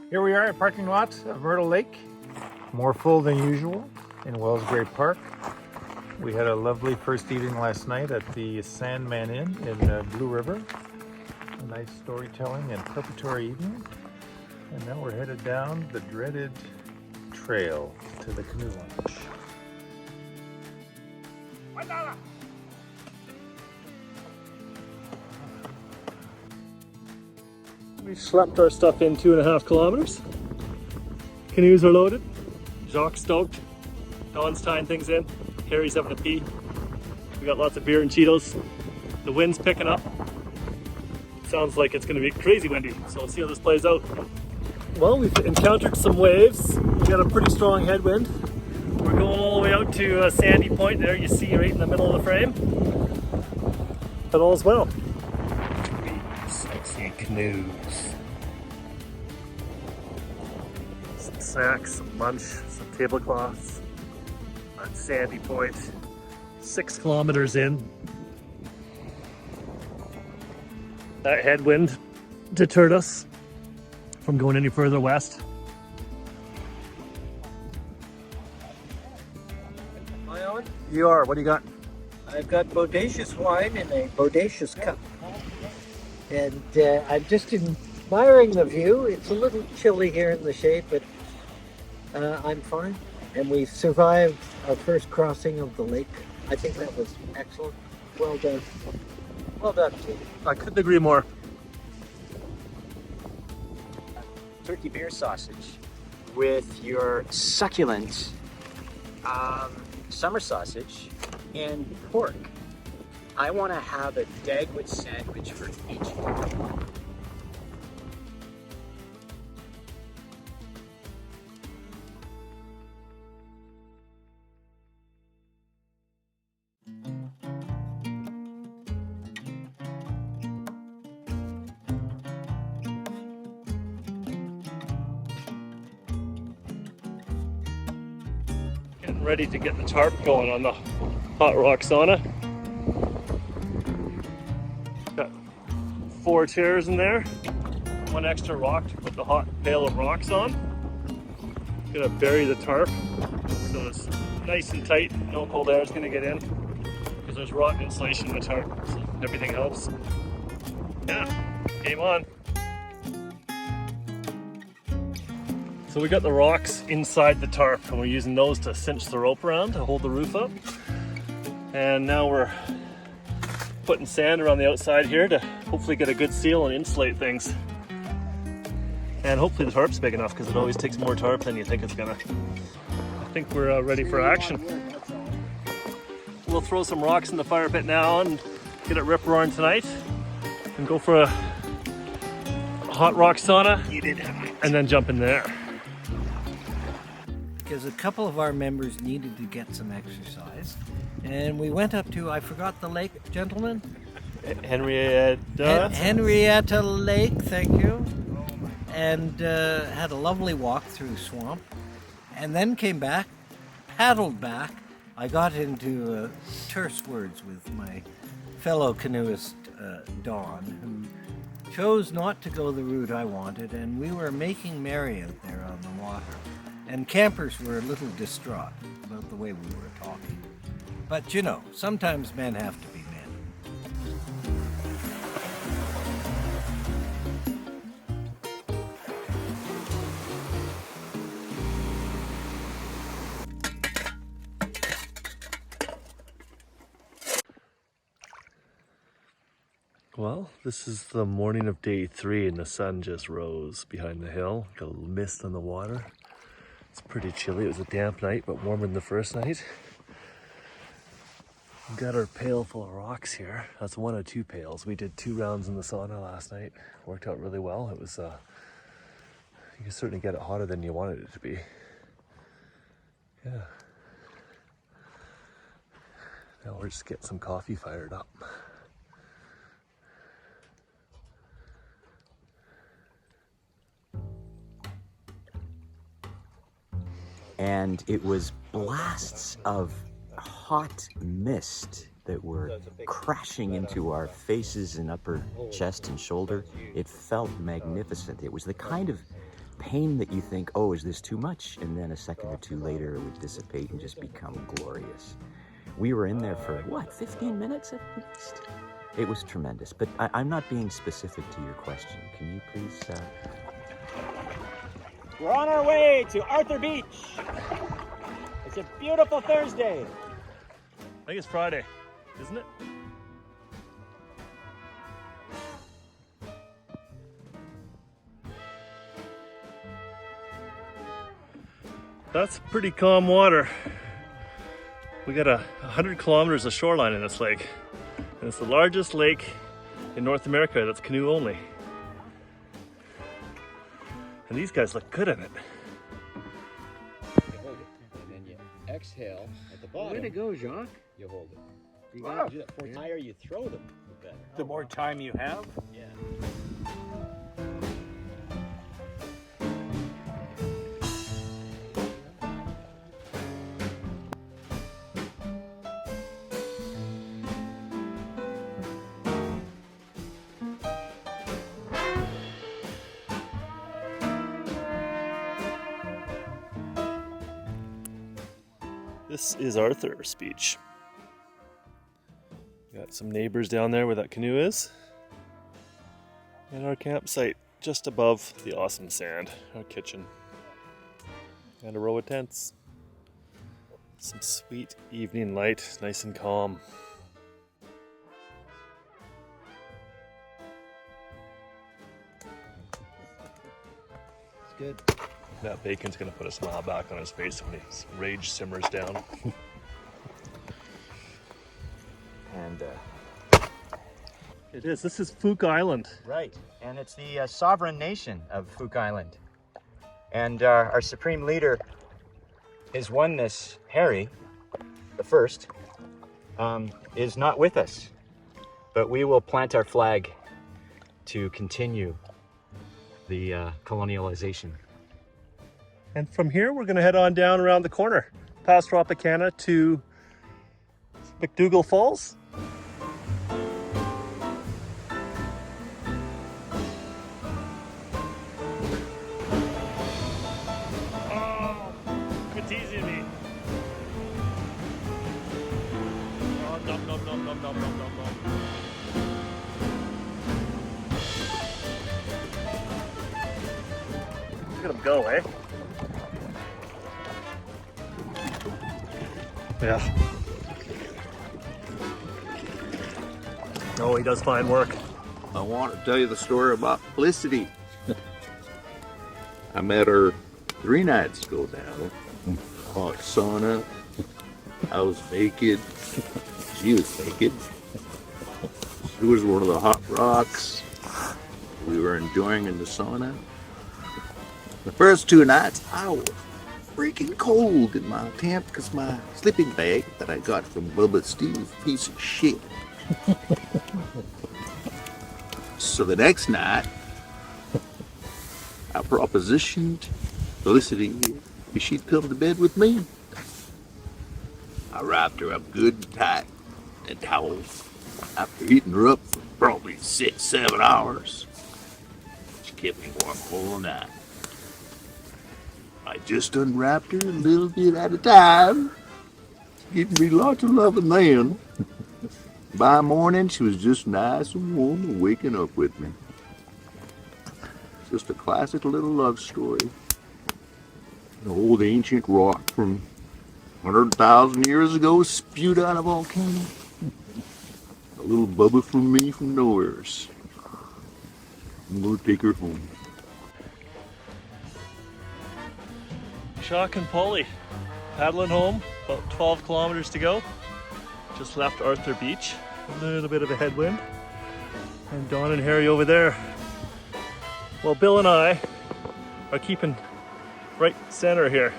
Here we are at parking lot of Myrtle Lake, more full than usual in Wells Great Park. We had a lovely first evening last night at the Sandman Inn in Blue River. A nice storytelling and preparatory evening. And now we're headed down the dreaded trail to the canoe launch. We schlepped our stuff in 2.5 kilometers. Canoes are loaded. Jacques stoked. Don's tying things in. Harry's having a pee. We got lots of beer and Cheetos. The wind's picking up. Sounds like it's going to be crazy windy, so let's see how this plays out. Well, we've encountered some waves. We got a pretty strong headwind. We're going all the way out to Sandy Point there, you see right in the middle of the frame. But all's well. 3 sexy canoes. Some snacks, some lunch, some tablecloths on Sandy Point. 6 kilometers in. That headwind deterred us from going any further west. Am I on? You are. What do you got? I've got bodacious wine in a bodacious cup. And I'm just admiring the view. It's a little chilly here in the shade, but I'm fine. And we survived our first crossing of the lake. I think that was excellent. Well done. Well done, team. I couldn't agree more. Turkey beer sausage with your succulent summer sausage and pork. I want to have a Dagwood sandwich for each. Getting ready to get the tarp going on the hot rock sauna. Got 4 chairs in there, 1 extra rock to put the hot pail of rocks on. Gonna bury the tarp so it's nice and tight, no cold air is gonna get in because there's rock insulation in the tarp, so everything helps. Yeah, game on. So we got the rocks inside the tarp and we're using those to cinch the rope around to hold the roof up. And now we're putting sand around the outside here to hopefully get a good seal and insulate things. And hopefully the tarp's big enough because it always takes more tarp than you think it's gonna. I think we're ready for action. We'll throw some rocks in the fire pit now and get it rip roaring tonight and go for a hot rock sauna and then jump in there. Because a couple of our members needed to get some exercise. And we went up to, I forgot the lake, gentlemen? Henrietta Lake, thank you. And had a lovely walk through swamp. And then came back, paddled back. I got into terse words with my fellow canoeist, Don, who chose not to go the route I wanted. And we were making merry out there on the water. And campers were a little distraught about the way we were talking. But you know, sometimes men have to be men. Well, this is the morning of day 3 and the sun just rose behind the hill. Got a little mist on the water. It's pretty chilly. It was a damp night, but warmer than the first night. We've got our pail full of rocks here. That's 1 of 2 pails. We did 2 rounds in the sauna last night. Worked out really well. It was, you can certainly get it hotter than you wanted it to be. Yeah. Now we're just getting some coffee fired up. And it was blasts of hot mist that were crashing into our faces and upper chest and shoulder. It felt magnificent. It was the kind of pain that you think, oh, is this too much? And then a second or two later, it would dissipate and just become glorious. We were in there for, what, 15 minutes at least? It was tremendous, but I'm not being specific to your question. Can you please... We're on our way to Arthur Beach. It's a beautiful Thursday. I think it's Friday, isn't it? That's pretty calm water. We got 100 kilometers of shoreline in this lake. And it's the largest lake in North America that's canoe only. And these guys look good in it. You hold it, and then you exhale at the bottom. Way to go, Jacques. You hold it. You gotta do that. The higher you throw them, the better. The more time you have. Yeah. This is Arthur's Beach. Got some neighbors down there where that canoe is. And our campsite just above the awesome sand, our kitchen. And a row of tents. Some sweet evening light, nice and calm. It's good. That bacon's gonna put a smile back on his face when his rage simmers down. And, It is. This is Fook Island. Right, and it's the sovereign nation of Fook Island. And our supreme leader, His Oneness, Harry the First, is not with us. But we will plant our flag to continue the colonialization. And from here, we're gonna head on down around the corner, past Tropicana to McDougall Falls. Oh, quit teasing me. Oh, nom, nom, nom, nom, nom, nom, nom, nom. Look at him go, eh? Yeah. Oh, he does fine work. I want to tell you the story about Felicity. I met her 3 nights ago now. Hot sauna. I was naked. She was naked. She was one of the hot rocks. We were enjoying in the sauna. The first 2 nights, I was freaking cold in my tent because my sleeping bag that I got from Bubba Steve's piece of shit. So the next night, I propositioned Felicity if she'd come to bed with me. I wrapped her up good and tight in towels after heating her up for probably 6-7 hours. She kept me warm all night. I just unwrapped her a little bit at a time, giving me lots of loving then. By morning, she was just nice and warm and waking up with me. Just a classic little love story. An old ancient rock from 100,000 years ago spewed out a volcano. A little Bubba from me from nowheres. I'm gonna take her home. Jacques and Polly paddling home, about 12 kilometers to go. Just left Arthur Beach, a little bit of a headwind. And Don and Harry over there. Well, Bill and I are keeping right center here.